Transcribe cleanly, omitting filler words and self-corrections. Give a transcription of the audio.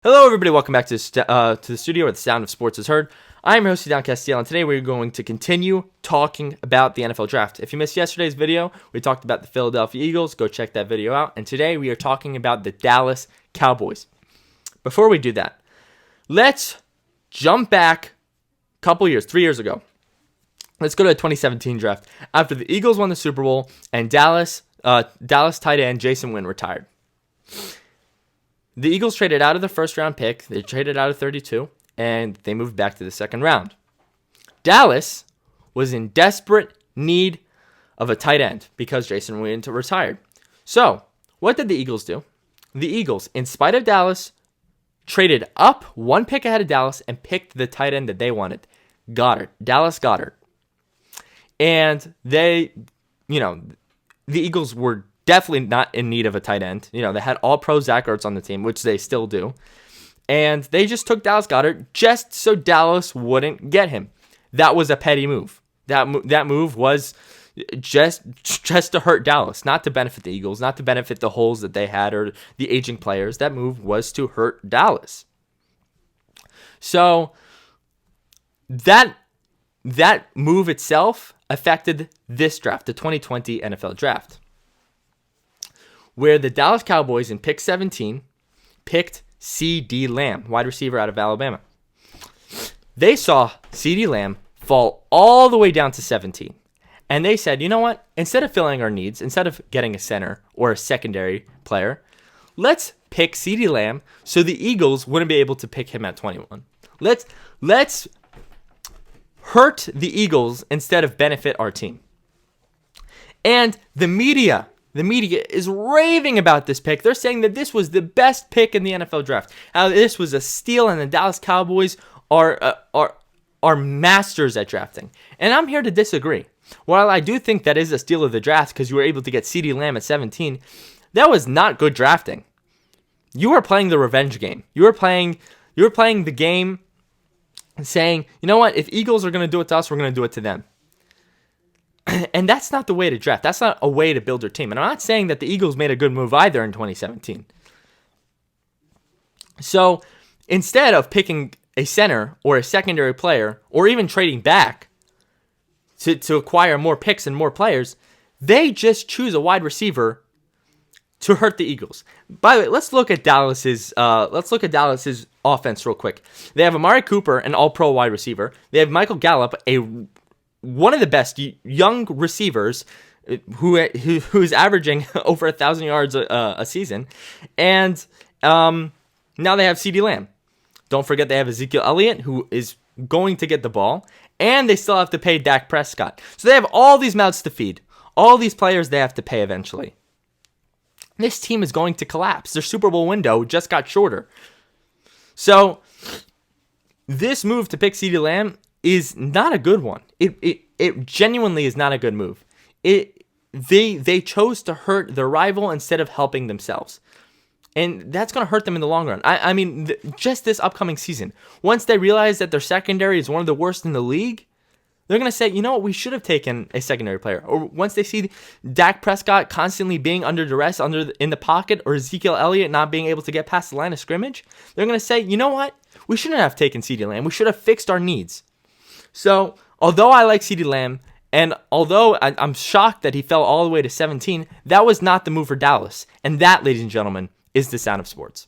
Hello, everybody. Welcome back to the studio where the sound of sports is heard. I'm your host, Cedde Castile, and today we're going to continue talking about the NFL Draft. If you missed yesterday's video, we talked about the Philadelphia Eagles. Go check that video out. And today we are talking about the Dallas Cowboys. Before we do that, let's jump back a couple years, 3 years ago. Let's go to the 2017 draft. After the Eagles won the Super Bowl and Dallas tight end Jason Wynn retired. The Eagles traded out of the first round pick. They traded out of 32, and they moved back to the second round. Dallas was in desperate need of a tight end because Jason Wynn retired. So, what did the Eagles do? The Eagles, in spite of Dallas, traded up one pick ahead of Dallas and picked the tight end that they wanted, Dallas Goedert. And the Eagles were definitely not in need of a tight end. They had all-pro Zach Ertz on the team, which they still do. And they just took Dallas Goedert just so Dallas wouldn't get him. That was a petty move. That move was just to hurt Dallas, not to benefit the Eagles, not to benefit the holes that they had or the aging players. That move was to hurt Dallas. So that move itself affected this draft, the 2020 NFL Draft, where the Dallas Cowboys in pick 17 picked Cedde Lamb, wide receiver out of Alabama. They saw Cedde Lamb fall all the way down to 17. And they said, you know what? Instead of filling our needs, instead of getting a center or a secondary player, let's pick Cedde Lamb so the Eagles wouldn't be able to pick him at 21. Let's hurt the Eagles instead of benefit our team. And the media is raving about this pick. They're saying that this was the best pick in the NFL draft. This was a steal, and the Dallas Cowboys are masters at drafting. And I'm here to disagree. While I do think that is a steal of the draft because you were able to get Cedde Lamb at 17, that was not good drafting. You were playing the revenge game. You were playing the game saying, you know what? If Eagles are going to do it to us, we're going to do it to them. And that's not the way to draft. That's not a way to build your team. And I'm not saying that the Eagles made a good move either in 2017. So instead of picking a center or a secondary player or even trading back to acquire more picks and more players, they just choose a wide receiver to hurt the Eagles. By the way, let's look at Dallas's offense real quick. They have Amari Cooper, an all-pro wide receiver. They have Michael Gallup, one of the best young receivers who's averaging over 1,000 yards a season. And now they have Cedde Lamb. Don't forget they have Ezekiel Elliott, who is going to get the ball. And they still have to pay Dak Prescott. So they have all these mouths to feed. All these players they have to pay eventually. This team is going to collapse. Their Super Bowl window just got shorter. So this move to pick Cedde Lamb is not a good one. It genuinely is not a good move. They chose to hurt their rival instead of helping themselves. And that's going to hurt them in the long run. I mean, just this upcoming season, once they realize that their secondary is one of the worst in the league, they're going to say, you know what, we should have taken a secondary player. Or once they see Dak Prescott constantly being under duress in the pocket, or Ezekiel Elliott not being able to get past the line of scrimmage, they're going to say, you know what, we shouldn't have taken Cedde Lamb. We should have fixed our needs. So, although I like Cedde Lamb, and although I'm shocked that he fell all the way to 17, that was not the move for Dallas. And that, ladies and gentlemen, is the sound of sports.